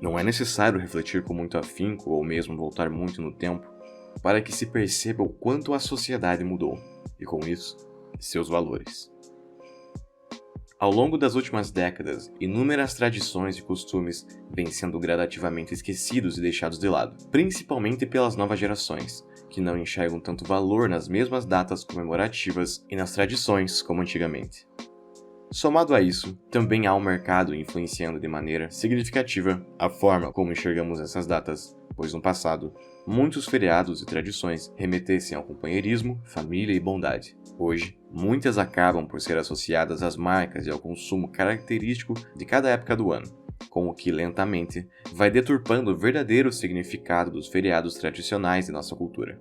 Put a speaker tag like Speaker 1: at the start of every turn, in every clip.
Speaker 1: Não é necessário refletir com muito afinco ou mesmo voltar muito no tempo para que se perceba o quanto a sociedade mudou, e com isso, seus valores. Ao longo das últimas décadas, inúmeras tradições e costumes vêm sendo gradativamente esquecidos e deixados de lado, principalmente pelas novas gerações, que não enxergam tanto valor nas mesmas datas comemorativas e nas tradições como antigamente. Somado a isso, também há um mercado influenciando de maneira significativa a forma como enxergamos essas datas, pois no passado, muitos feriados e tradições remetessem ao companheirismo, família e bondade. Hoje, muitas acabam por ser associadas às marcas e ao consumo característico de cada época do ano, com o que lentamente vai deturpando o verdadeiro significado dos feriados tradicionais de nossa cultura.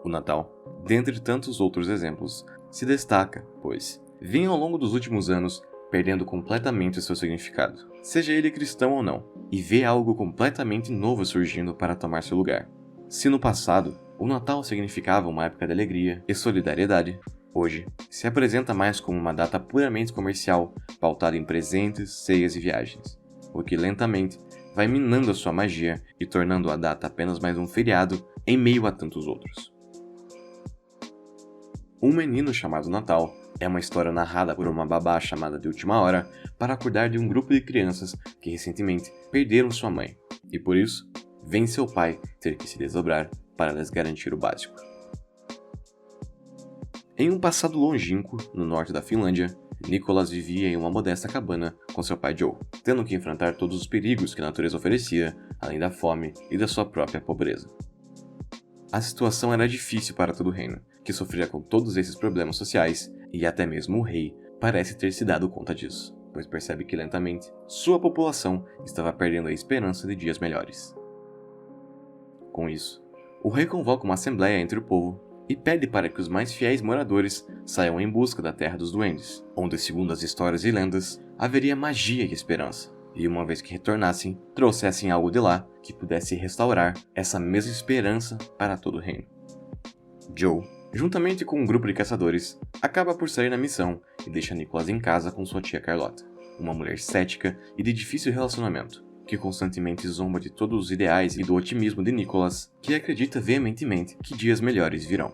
Speaker 1: O Natal, dentre tantos outros exemplos, se destaca, pois vem ao longo dos últimos anos perdendo completamente seu significado, seja ele cristão ou não, e vê algo completamente novo surgindo para tomar seu lugar. Se no passado, o Natal significava uma época de alegria e solidariedade, hoje se apresenta mais como uma data puramente comercial, pautada em presentes, ceias e viagens, o que lentamente vai minando a sua magia e tornando a data apenas mais um feriado em meio a tantos outros. Um Menino Chamado Natal é uma história narrada por uma babá chamada de Última Hora para cuidar de um grupo de crianças que recentemente perderam sua mãe, e por isso, vem seu pai ter que se desdobrar para lhes garantir o básico. Em um passado longínquo, no norte da Finlândia, Nicholas vivia em uma modesta cabana com seu pai Joe, tendo que enfrentar todos os perigos que a natureza oferecia, além da fome e da sua própria pobreza. A situação era difícil para todo o reino, que sofria com todos esses problemas sociais, e até mesmo o rei parece ter se dado conta disso, pois percebe que lentamente sua população estava perdendo a esperança de dias melhores. Com isso, o rei convoca uma assembleia entre o povo e pede para que os mais fiéis moradores saiam em busca da Terra dos Duendes, onde, segundo as histórias e lendas, haveria magia e esperança, e uma vez que retornassem, trouxessem algo de lá que pudesse restaurar essa mesma esperança para todo o reino. Joe, juntamente com um grupo de caçadores, acaba por sair na missão e deixa Nicholas em casa com sua tia Carlota, uma mulher cética e de difícil relacionamento, que constantemente zomba de todos os ideais e do otimismo de Nicholas, que acredita veementemente que dias melhores virão.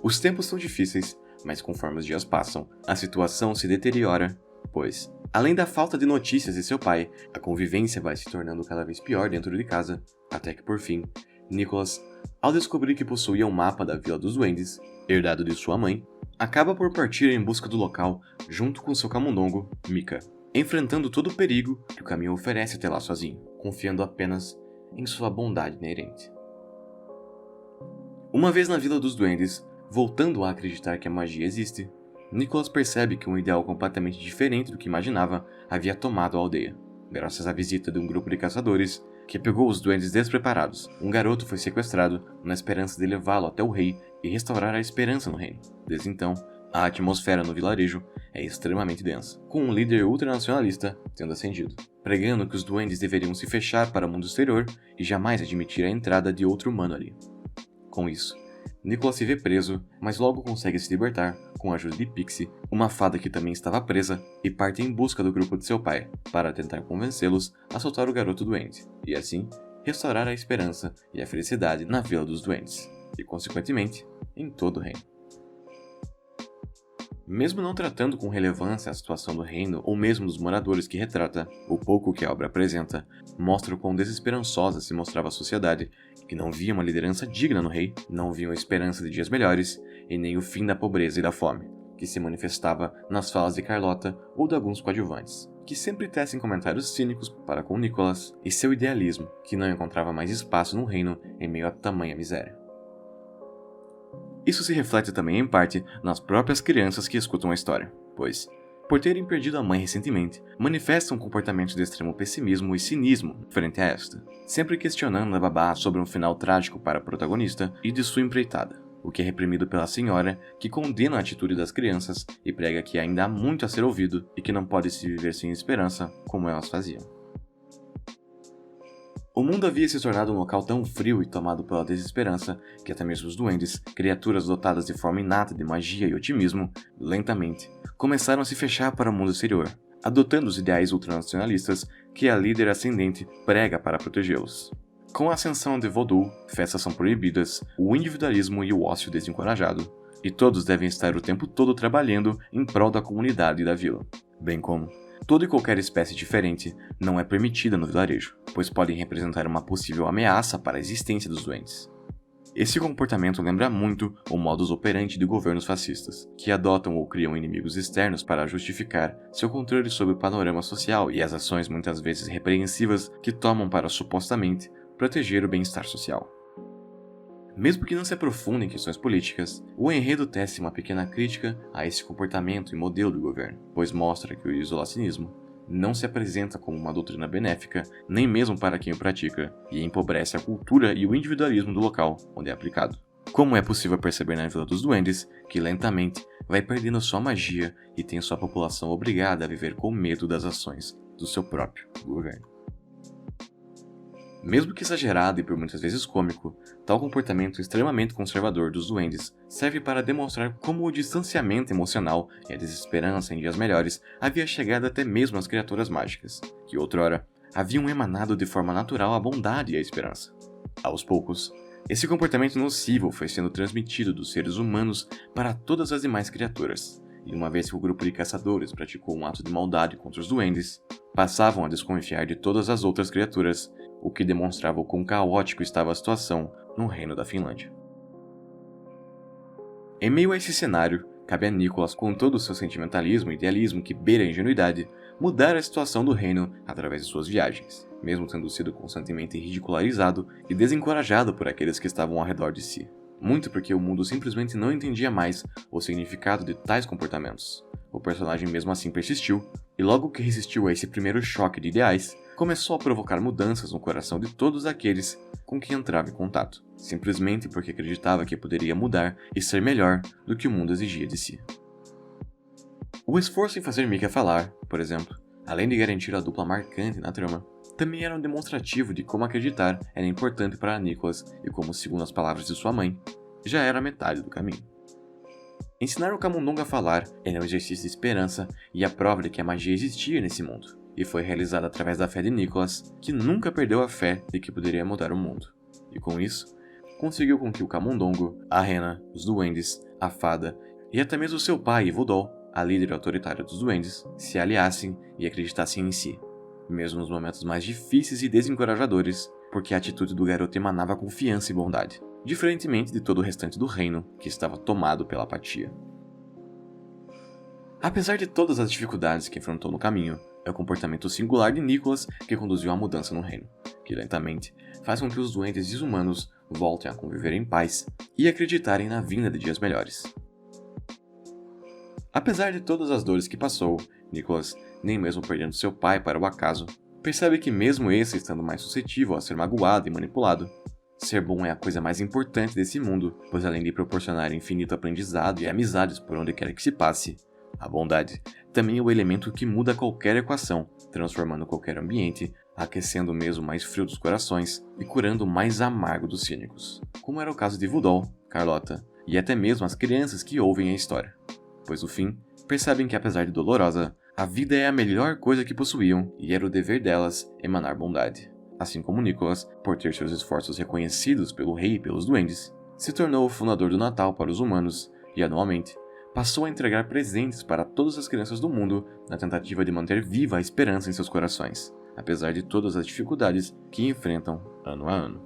Speaker 1: Os tempos são difíceis, mas conforme os dias passam, a situação se deteriora, pois, além da falta de notícias de seu pai, a convivência vai se tornando cada vez pior dentro de casa, até que por fim, Nicholas, ao descobrir que possuía um mapa da Vila dos Duendes, herdado de sua mãe, acaba por partir em busca do local junto com seu camundongo, Mika, enfrentando todo o perigo que o caminho oferece até lá sozinho, confiando apenas em sua bondade inerente. Uma vez na Vila dos Duendes, voltando a acreditar que a magia existe, Nicholas percebe que um ideal completamente diferente do que imaginava havia tomado a aldeia. Graças à visita de um grupo de caçadores que pegou os duendes despreparados, um garoto foi sequestrado na esperança de levá-lo até o rei e restaurar a esperança no reino. Desde então, a atmosfera no vilarejo é extremamente densa, com um líder ultranacionalista tendo ascendido, pregando que os duendes deveriam se fechar para o mundo exterior e jamais admitir a entrada de outro humano ali. Com isso, Nicholas se vê preso, mas logo consegue se libertar com a ajuda de Pixie, uma fada que também estava presa, e parte em busca do grupo de seu pai, para tentar convencê-los a soltar o garoto doente, e assim, restaurar a esperança e a felicidade na Vila dos Duendes, e consequentemente, em todo o reino. Mesmo não tratando com relevância a situação do reino ou mesmo dos moradores que retrata, o pouco que a obra apresenta mostra o quão desesperançosa se mostrava a sociedade, que não via uma liderança digna no rei, não viam a esperança de dias melhores e nem o fim da pobreza e da fome, que se manifestava nas falas de Carlota ou de alguns coadjuvantes, que sempre tecem comentários cínicos para com Nicholas e seu idealismo, que não encontrava mais espaço no reino em meio a tamanha miséria. Isso se reflete também, em parte, nas próprias crianças que escutam a história, pois, por terem perdido a mãe recentemente, manifestam comportamentos de extremo pessimismo e cinismo frente a esta, sempre questionando a babá sobre um final trágico para a protagonista e de sua empreitada, o que é reprimido pela senhora, que condena a atitude das crianças e prega que ainda há muito a ser ouvido e que não pode se viver sem esperança como elas faziam. O mundo havia se tornado um local tão frio e tomado pela desesperança que até mesmo os duendes, criaturas dotadas de forma inata de magia e otimismo, lentamente, começaram a se fechar para o mundo exterior, adotando os ideais ultranacionalistas que a líder ascendente prega para protegê-los. Com a ascensão de Vodou, festas são proibidas, o individualismo e o ócio desencorajado, e todos devem estar o tempo todo trabalhando em prol da comunidade e da vila, bem como toda e qualquer espécie diferente não é permitida no vilarejo, pois podem representar uma possível ameaça para a existência dos doentes. Esse comportamento lembra muito o modus operandi de governos fascistas, que adotam ou criam inimigos externos para justificar seu controle sobre o panorama social e as ações muitas vezes repreensivas que tomam para supostamente proteger o bem-estar social. Mesmo que não se aprofunde em questões políticas, o enredo tece uma pequena crítica a esse comportamento e modelo do governo, pois mostra que o isolacionismo não se apresenta como uma doutrina benéfica, nem mesmo para quem o pratica, e empobrece a cultura e o individualismo do local onde é aplicado. Como é possível perceber na Vila dos Duendes, que lentamente vai perdendo sua magia e tem sua população obrigada a viver com medo das ações do seu próprio governo. Mesmo que exagerado e por muitas vezes cômico, tal comportamento extremamente conservador dos duendes serve para demonstrar como o distanciamento emocional e a desesperança em dias melhores havia chegado até mesmo às criaturas mágicas, que outrora haviam emanado de forma natural a bondade e a esperança. Aos poucos, esse comportamento nocivo foi sendo transmitido dos seres humanos para todas as demais criaturas, e uma vez que o grupo de caçadores praticou um ato de maldade contra os duendes, passavam a desconfiar de todas as outras criaturas, o que demonstrava o quão caótico estava a situação no reino da Finlândia. Em meio a esse cenário, cabe a Nicholas, com todo o seu sentimentalismo e idealismo que beira a ingenuidade, mudar a situação do reino através de suas viagens, mesmo tendo sido constantemente ridicularizado e desencorajado por aqueles que estavam ao redor de si. Muito porque o mundo simplesmente não entendia mais o significado de tais comportamentos. O personagem mesmo assim persistiu, e logo que resistiu a esse primeiro choque de ideais, começou a provocar mudanças no coração de todos aqueles com quem entrava em contato, simplesmente porque acreditava que poderia mudar e ser melhor do que o mundo exigia de si. O esforço em fazer Mika falar, por exemplo, além de garantir a dupla marcante na trama, também era um demonstrativo de como acreditar era importante para Nicholas e como, segundo as palavras de sua mãe, já era metade do caminho. Ensinar o Camundongo a falar era um exercício de esperança e a prova de que a magia existia nesse mundo, e foi realizada através da fé de Nicholas, que nunca perdeu a fé de que poderia mudar o mundo. E com isso, conseguiu com que o Camundongo, a Rena, os duendes, a fada e até mesmo seu pai, Vodol, a líder autoritária dos duendes, se aliassem e acreditassem em si, mesmo nos momentos mais difíceis e desencorajadores, porque a atitude do garoto emanava confiança e bondade, diferentemente de todo o restante do reino, que estava tomado pela apatia. Apesar de todas as dificuldades que enfrentou no caminho, é o comportamento singular de Nicholas que conduziu à mudança no reino, que lentamente faz com que os duendes desumanos voltem a conviver em paz e acreditarem na vinda de dias melhores. Apesar de todas as dores que passou, Nicholas, nem mesmo perdendo seu pai para o acaso, percebe que mesmo esse estando mais suscetível a ser magoado e manipulado, ser bom é a coisa mais importante desse mundo, pois além de proporcionar infinito aprendizado e amizades por onde quer que se passe, a bondade também é o elemento que muda qualquer equação, transformando qualquer ambiente, aquecendo mesmo o mais frio dos corações e curando o mais amargo dos cínicos, como era o caso de Vodol, Carlota e até mesmo as crianças que ouvem a história, pois no fim percebem que apesar de dolorosa, a vida é a melhor coisa que possuíam e era o dever delas emanar bondade. Assim como Nicholas, por ter seus esforços reconhecidos pelo rei e pelos duendes, se tornou o fundador do Natal para os humanos e, anualmente, passou a entregar presentes para todas as crianças do mundo na tentativa de manter viva a esperança em seus corações, apesar de todas as dificuldades que enfrentam ano a ano.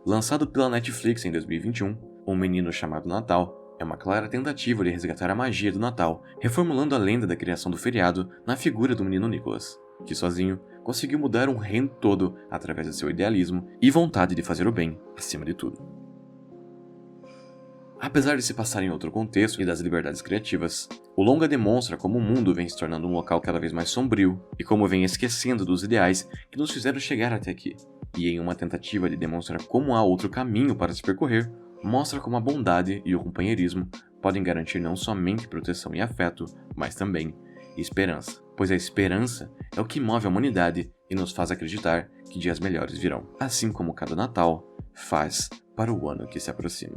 Speaker 1: Lançado pela Netflix em 2021, Um Menino Chamado Natal é uma clara tentativa de resgatar a magia do Natal, reformulando a lenda da criação do feriado na figura do menino Nicholas, que sozinho conseguiu mudar um reino todo através do seu idealismo e vontade de fazer o bem, acima de tudo. Apesar de se passar em outro contexto e das liberdades criativas, o longa demonstra como o mundo vem se tornando um local cada vez mais sombrio e como vem esquecendo dos ideais que nos fizeram chegar até aqui. E em uma tentativa de demonstrar como há outro caminho para se percorrer, mostra como a bondade e o companheirismo podem garantir não somente proteção e afeto, mas também esperança, pois a esperança é o que move a humanidade e nos faz acreditar que dias melhores virão, assim como cada Natal faz para o ano que se aproxima.